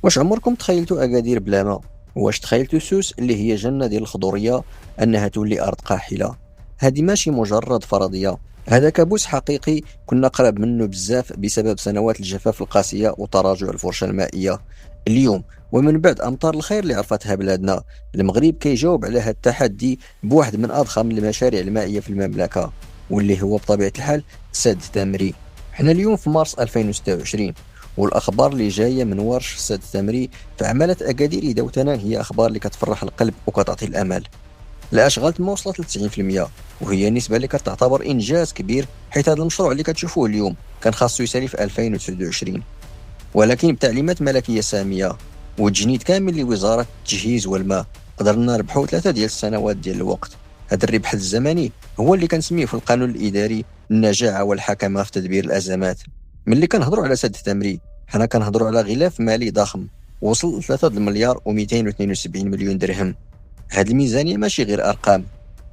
واش عمركم تخيلتوا أكادير بلا ماء؟ واش تخيلتوا سوس اللي هي جنة ديال الخضورية أنها تولي أرض قاحلة؟ هذه ماشي مجرد فرضية، هذا كابوس حقيقي كنا قراب منه بزاف بسبب سنوات الجفاف القاسية وتراجع الفرشة المائية. اليوم ومن بعد أمطار الخير اللي عرفتها بلادنا، المغرب كيجاوب على هذا التحدي بواحد من أضخم المشاريع المائية في المملكة، واللي هو بطبيعة الحال سد تمري. حنا اليوم في مارس 2026، والاخبار اللي جايه من ورش السد التمري فعملت اكادير يدوتنا هي اخبار اللي كتفرح القلب وكتعطي الامل. الاشغال تما وصلت ل 90%، وهي نسبه اللي كتعتبر انجاز كبير، حيث هذا المشروع اللي كتشوفوه اليوم كان خاصو يسالي في 2029، ولكن بتعليمات ملكيه ساميه وتجنيد كامل لوزاره التجهيز والماء قدرنا نربحوا 3 ديال السنوات ديال الوقت. هذا الربح الزمني هو اللي كنسميه في القانون الاداري النجاعه والحكمه في تدبير الازمات. ملي كنهضروا على سد تمري حنا كنهضروا على غلاف مالي ضخم وصل 3 المليار و272 مليون درهم. هذه الميزانيه ماشي غير ارقام،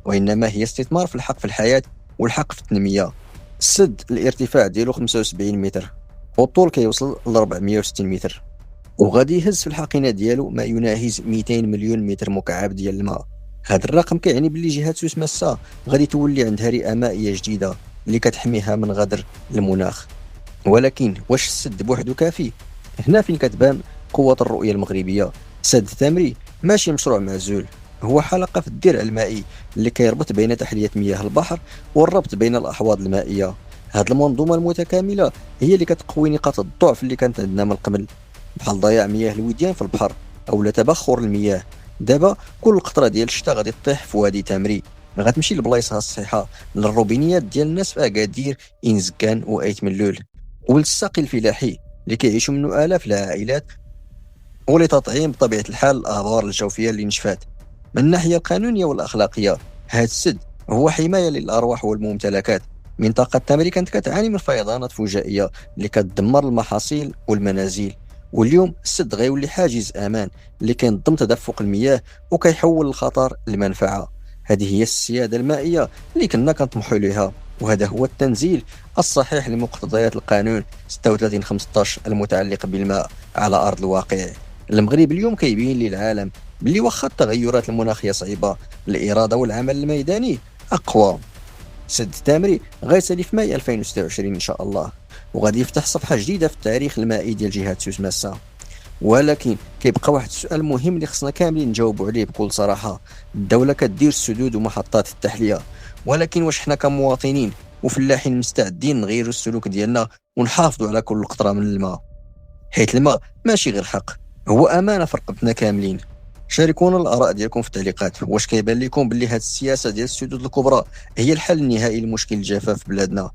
وانما هي استثمار في الحق في الحياه والحق في التنميه. السد الارتفاع ديالو 75 متر، والطول كيوصل ل 460 متر، وغادي يهز في الحقينه ديالو ما يناهز 200 مليون متر مكعب ديال الماء. هذا الرقم كيعني باللي جهه سوس ماسا غادي تولي عندها رئه مائيه جديده اللي كتحميها من غدر المناخ. ولكن واش السد بوحدو كافي؟ هنا فين كتبان قوة الرؤية المغربية. سد تمري ماشي مشروع معزول، هو حلقة في الدرع المائي اللي كيربط بين تحلية مياه البحر والربط بين الأحواض المائية. هذه المنظومة المتكاملة هي اللي كتقوي نقاط الضعف اللي كانت عندنا من قبل، بحال ضياع مياه الوديان في البحر أو لا تبخر المياه. دابا كل قطرة ديال الشتا غادي تطيح في وادي تمري، ما غتمشي لبلايصها الصحيحة، للروبينيات ديال الناس في أكادير، إنزكان وأيت ملول، وللساقي الفلاحي اللي كيعيشوا منه آلاف العائلات، ولتطعيم بطبيعة الحال الآبار الجوفية اللي نشفات. من الناحية القانونية والأخلاقية، هذا السد هو حماية للأرواح والممتلكات. منطقة تمري كانت كتعاني من فيضانات فجائية اللي كتدمر المحاصيل والمنازل، واليوم السد غيولي حاجز أمان اللي كينظم تدفق المياه وكيحول الخطر لمنفعة. هذه هي السيادة المائية اللي كنا كنطمحوا لها، وهذا هو التنزيل الصحيح لمقتضيات القانون 36/15 المتعلق بالماء على أرض الواقع. المغرب اليوم كيبين للعالم باللي واخا التغيرات المناخية صعيبة، الإرادة والعمل الميداني أقوى. سد تامري غيسالي في ماي 2026 إن شاء الله، وغادي يفتح صفحة جديدة في التاريخ المائي ديال جهة سوس ماسا. ولكن كيبقى واحد السؤال مهم اللي خصنا كاملين نجاوبوا عليه بكل صراحة. الدولة كدير السدود ومحطات التحلية، ولكن واش حنا كمواطنين وفلاحين مستعدين نغيروا السلوك ديالنا ونحافظوا على كل قطرة من الماء؟ حيث الماء ماشي غير حق، هو أمانة في رقبتنا كاملين. شاركونا الآراء ديالكم في التعليقات، واش كيبان لكم باللي هاد السياسة ديال السدود الكبرى هي الحل النهائي لمشكل الجفاف في بلادنا؟